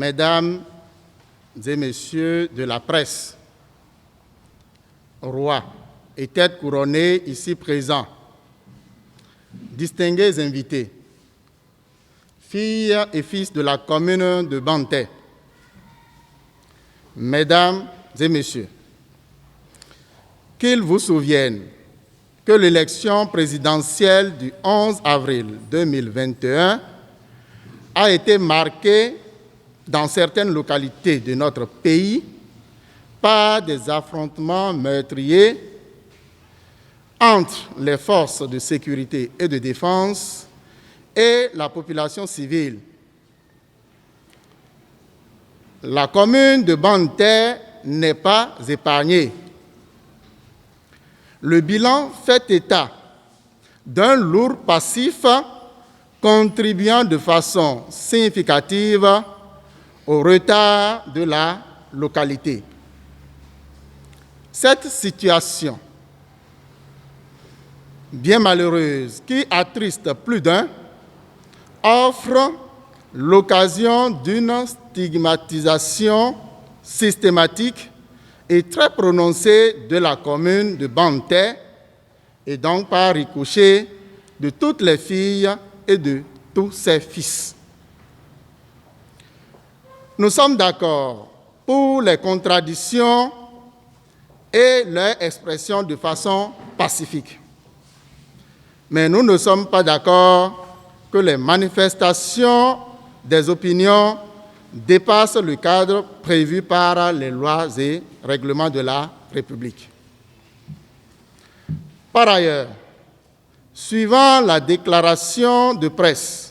Mesdames et Messieurs de la presse, rois et têtes couronnées ici présents, distingués invités, filles et fils de la commune de Banté, Mesdames et Messieurs, qu'ils vous souviennent que l'élection présidentielle du 11 avril 2021 a été marquée dans certaines localités de notre pays par des affrontements meurtriers entre les forces de sécurité et de défense et la population civile. La commune de Banté n'est pas épargnée. Le bilan fait état d'un lourd passif contribuant de façon significative au retard de la localité. Cette situation, bien malheureuse, qui attriste plus d'un, offre l'occasion d'une stigmatisation systématique et très prononcée de la commune de Banté et donc par ricochet de toutes les filles et de tous ses fils. Nous sommes d'accord pour les contradictions et leur expression de façon pacifique. Mais nous ne sommes pas d'accord que les manifestations des opinions dépassent le cadre prévu par les lois et règlements de la République. Par ailleurs, suivant la déclaration de presse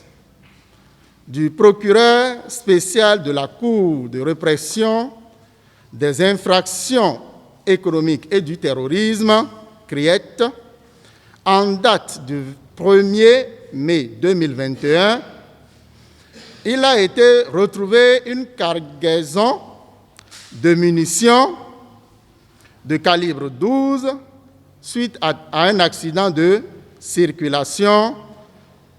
du procureur spécial de la Cour de répression des infractions économiques et du terrorisme, CRIET, en date du 1er mai 2021, il a été retrouvé une cargaison de munitions de calibre 12 suite à un accident de circulation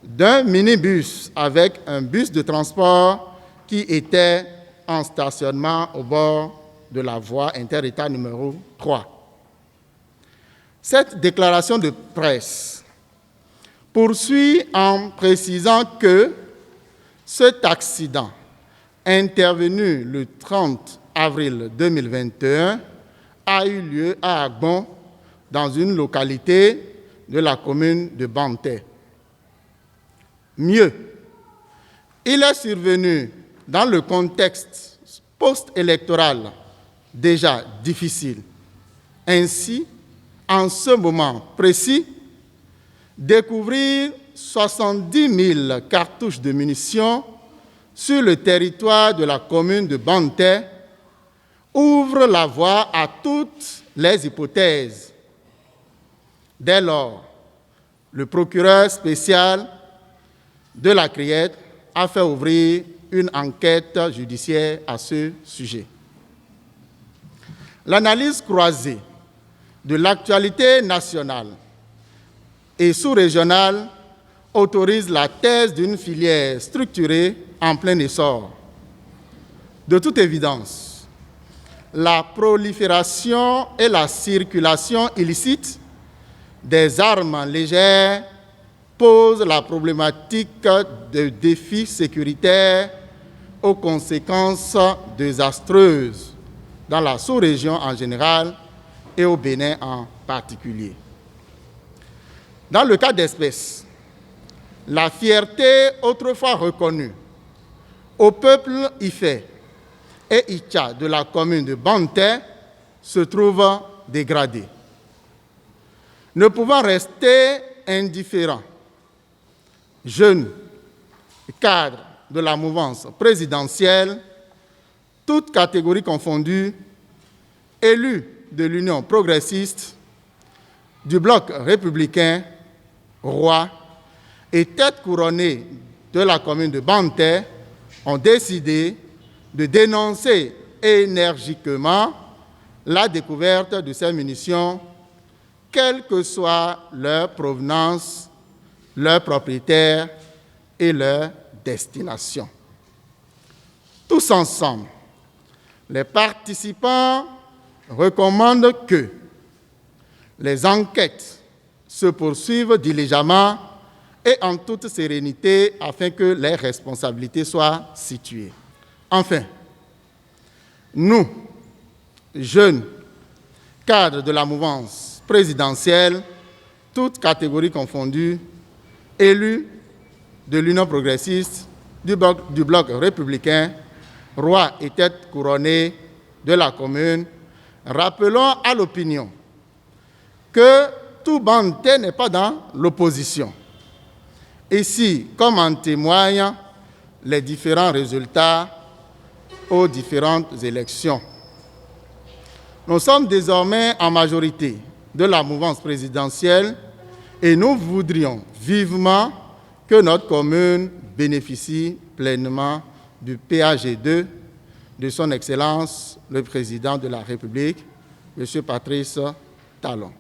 d'un minibus avec un bus de transport qui était en stationnement au bord de la voie interétat numéro 3. Cette déclaration de presse poursuit en précisant que cet accident, intervenu le 30 avril 2021, a eu lieu à Agbon, dans une localité de la commune de Banté. Mieux, il est survenu dans le contexte post-électoral déjà difficile. Ainsi, en ce moment précis, découvrir 70 000 cartouches de munitions sur le territoire de la commune de Banté ouvre la voie à toutes les hypothèses. Dès lors, le procureur spécial de la CRIET a fait ouvrir une enquête judiciaire à ce sujet. L'analyse croisée de l'actualité nationale et sous-régionale autorise la thèse d'une filière structurée en plein essor. De toute évidence, la prolifération et la circulation illicite des armes légères posent la problématique de défis sécuritaires aux conséquences désastreuses dans la sous-région en général et au Bénin en particulier. Dans le cas d'espèce, la fierté autrefois reconnue au peuple Ifé et Itcha de la commune de Banté se trouve dégradée. Ne pouvant rester indifférents, jeunes cadres de la mouvance présidentielle, toutes catégories confondues, élus de l'Union progressiste, du bloc républicain, rois et têtes couronnées de la commune de Banté ont décidé de dénoncer énergiquement la découverte de ces munitions, quelle que soit leur provenance, leur propriétaire et leur destination. Tous ensemble, les participants recommandent que les enquêtes se poursuivent diligemment et en toute sérénité afin que les responsabilités soient situées. Enfin, nous, jeunes cadres de la mouvance présidentielle, toutes catégories confondues, élus de l'Union progressiste, du bloc républicain, rois et têtes couronnées de la commune, rappelons à l'opinion que tout banté n'est pas dans l'opposition. Ici, comme en témoignent les différents résultats aux différentes élections. Nous sommes désormais en majorité de la mouvance présidentielle et nous voudrions vivement que notre commune bénéficie pleinement du PAG2 de son Excellence le Président de la République, M. Patrice Talon.